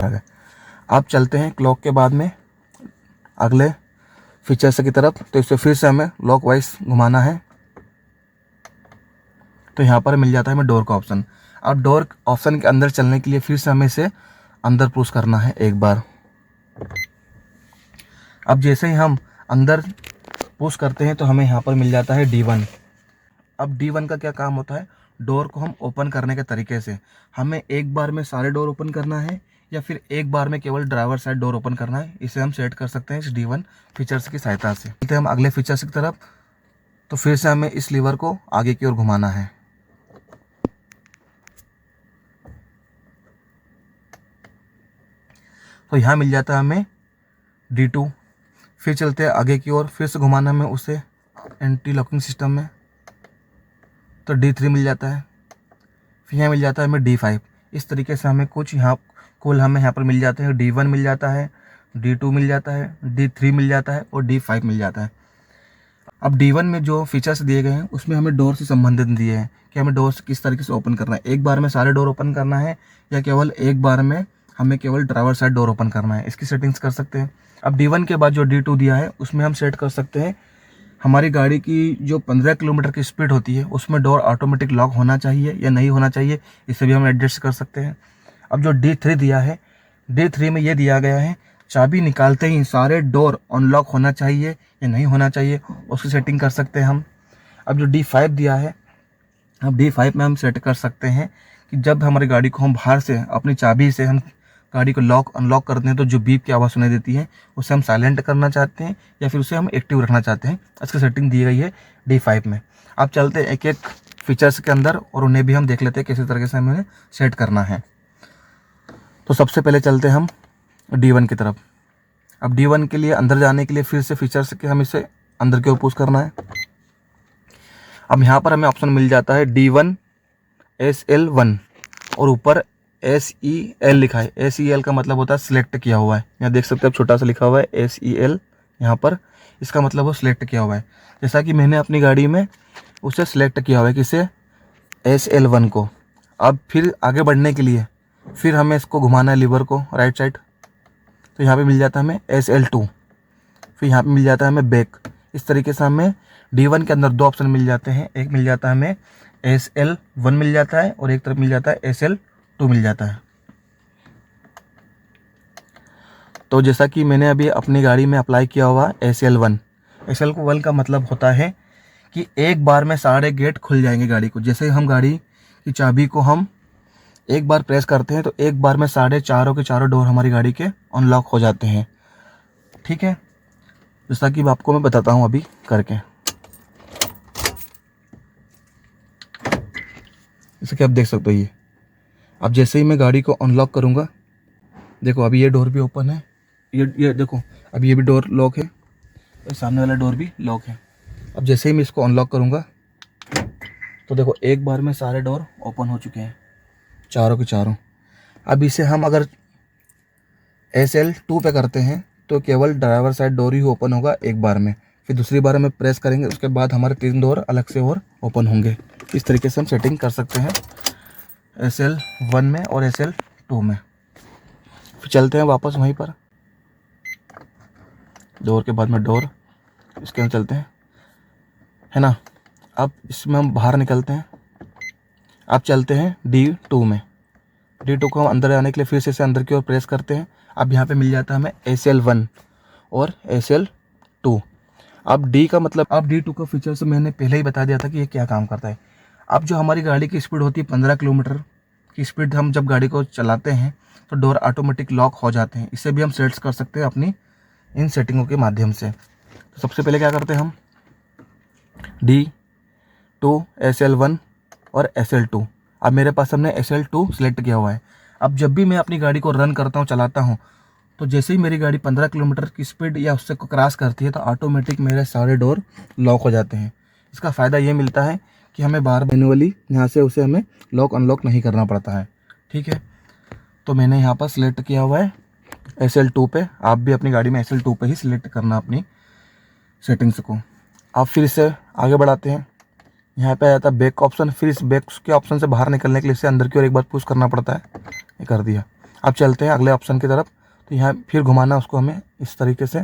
है। अब चलते हैं क्लॉक के बाद में अगले फीचर्स की तरफ। तो इसे फिर से हमें लॉक वाइज घुमाना है, तो यहाँ पर मिल जाता है हमें डोर का ऑप्शन। अब डोर ऑप्शन के अंदर चलने के लिए फिर से हमें इसे अंदर पुश करना है एक बार। अब जैसे ही हम अंदर पुश करते हैं तो हमें यहाँ पर मिल जाता है D1। अब D1 का क्या काम होता है, डोर को हम ओपन करने के तरीके से हमें एक बार में सारे डोर ओपन करना है या फिर एक बार में केवल ड्राइवर साइड डोर ओपन करना है, इसे हम सेट कर सकते हैं इस D1 फीचर्स की सहायता से। चलते हम अगले फीचर्स की तरफ। तो फिर से हमें इस लीवर को आगे की ओर घुमाना है। तो यहाँ मिल जाता है हमें D2। फिर चलते हैं आगे की ओर, फिर से घुमाना हमें उसे एंटी लॉकिंग सिस्टम में, तो D3 मिल जाता है। फिर यहाँ मिल जाता है हमें D5। इस तरीके से हमें कुछ यहाँ कुल हमें यहाँ पर मिल जाते हैं। D1 मिल जाता है, D2 मिल जाता है, D3 मिल जाता है और D5 मिल जाता है। अब D1 में जो फीचर्स दिए गए हैं उसमें हमें डोर से संबंधित दिए हैं कि हमें डोर किस तरीके से ओपन करना है, एक बार में सारे डोर ओपन करना है या केवल एक बार में हमें केवल ड्राइवर साइड डोर ओपन करना है, इसकी सेटिंग्स कर सकते हैं। अब D1 के बाद जो D2 दिया है उसमें हम सेट कर सकते हैं हमारी गाड़ी की जो 15 किलोमीटर की स्पीड होती है उसमें डोर ऑटोमेटिक लॉक होना चाहिए या नहीं होना चाहिए, इसे भी हम एडजस्ट कर सकते हैं। अब जो D3 दिया है, D3 में ये दिया गया है चाबी निकालते ही सारे डोर अनलॉक होना चाहिए या नहीं होना चाहिए, उसकी सेटिंग कर सकते हैं हम। अब जो D5 दिया है, अब D5 में हम सेट कर सकते हैं कि जब हमारी गाड़ी को हम बाहर से अपनी चाबी से हम गाड़ी को लॉक अनलॉक करते हैं तो जो बीप की आवाज़ सुनाई देती है उसे हम साइलेंट करना चाहते हैं या फिर उसे हम एक्टिव रखना चाहते हैं, इसकी सेटिंग दी गई है D5 में। अब चलते हैं एक एक फीचर्स के अंदर और उन्हें भी हम देख लेते हैं किसी तरीके से हमें सेट करना है। तो सबसे पहले चलते हैं हम D1 की तरफ। अब D1 के लिए अंदर जाने के लिए फिर से फीचर्स के हम इसे अंदर की ओर पुश करना है। अब यहाँ पर हमें ऑप्शन मिल जाता है D1 SL1 और ऊपर SEL लिखा है। SEL का मतलब होता है सिलेक्ट किया हुआ है। यहाँ देख सकते हैं आप छोटा सा लिखा हुआ है SEL यहाँ पर, इसका मतलब वो सिलेक्ट किया हुआ है। जैसा कि मैंने अपनी गाड़ी में उसे सिलेक्ट किया हुआ है किसे, SL1 को। अब फिर आगे बढ़ने के लिए फिर हमें इसको घुमाना है लीवर को राइट साइड, तो यहाँ पे मिल जाता है हमें SL2। फिर यहाँ पे मिल जाता है हमें बैक। इस तरीके से हमें D1 के अंदर दो ऑप्शन मिल जाते हैं, एक मिल जाता है हमें SL1 मिल जाता है और एक तरफ मिल जाता है SL2 मिल जाता है। तो जैसा कि मैंने अभी अपनी गाड़ी में अप्लाई किया हुआ SL1। SL1 का मतलब होता है कि एक बार में सारे गेट खुल जाएंगे गाड़ी को। जैसे हम गाड़ी की चाबी को हम एक बार प्रेस करते हैं तो एक बार में सारे चारों के चारों डोर हमारी गाड़ी के अनलॉक हो जाते हैं। ठीक है, जैसा कि आपको मैं बताता हूँ अभी करके। जैसे कि आप देख सकते हो ये, अब जैसे ही मैं गाड़ी को अनलॉक करूँगा, देखो अभी ये डोर भी ओपन है, ये देखो अभी ये भी डोर लॉक है और सामने वाला डोर भी लॉक है। अब जैसे ही मैं इसको अनलॉक करूँगा तो देखो एक बार में सारे डोर ओपन हो चुके हैं, चारों के चारों। अब इसे हम अगर SL2 पे करते हैं तो केवल ड्राइवर साइड डोर ही ओपन होगा एक बार में, फिर दूसरी बार में प्रेस करेंगे उसके बाद हमारे 3 डोर अलग से और ओपन होंगे। इस तरीके से हम सेटिंग कर सकते हैं SL1 में और SL2 में। फिर चलते हैं वापस वहीं पर, डोर के बाद में डोर, इसके अंदर चलते हैं, है ना। अब इसमें हम बाहर निकलते हैं। अब चलते हैं D2 में। D2 को हम अंदर आने के लिए फिर से इसे अंदर की ओर प्रेस करते हैं। अब यहाँ पे मिल जाता है हमें SL1 और SL2। अब D का मतलब, अब D2 का फीचर्स मैंने पहले ही बता दिया था कि ये क्या काम करता है। अब जो हमारी गाड़ी की स्पीड होती है 15 किलोमीटर की स्पीड, हम जब गाड़ी को चलाते हैं तो डोर ऑटोमेटिक लॉक हो जाते हैं। इसे भी हम सेट कर सकते हैं अपनी इन सेटिंगों के माध्यम से। तो सबसे पहले क्या करते हैं हम, D2 SL1 और SL2। अब मेरे पास हमने SL2 सिलेक्ट किया हुआ है। अब जब भी मैं अपनी गाड़ी को रन करता हूँ, चलाता हूँ, तो जैसे ही मेरी गाड़ी 15 किलोमीटर की स्पीड या उससे को क्रॉस करती है तो ऑटोमेटिक मेरे सारे डोर लॉक हो जाते हैं। इसका फ़ायदा ये मिलता है कि हमें बार मैनुअली यहाँ से उसे हमें लॉक अनलॉक नहीं करना पड़ता है। ठीक है, तो मैंने यहाँ पर सिलेक्ट किया हुआ है SL2 पे। आप भी अपनी गाड़ी में SL2 पे ही सिलेक्ट करना अपनी सेटिंग्स को। आप फिर इसे आगे बढ़ाते हैं, यहाँ पे आ जाता है बैक ऑप्शन। फिर इस बैक के ऑप्शन से बाहर निकलने के लिए इसे अंदर की ओर एक बार पुश करना पड़ता है, ये कर दिया। अब चलते हैं अगले ऑप्शन की तरफ। तो यहाँ फिर घुमाना उसको हमें इस तरीके से।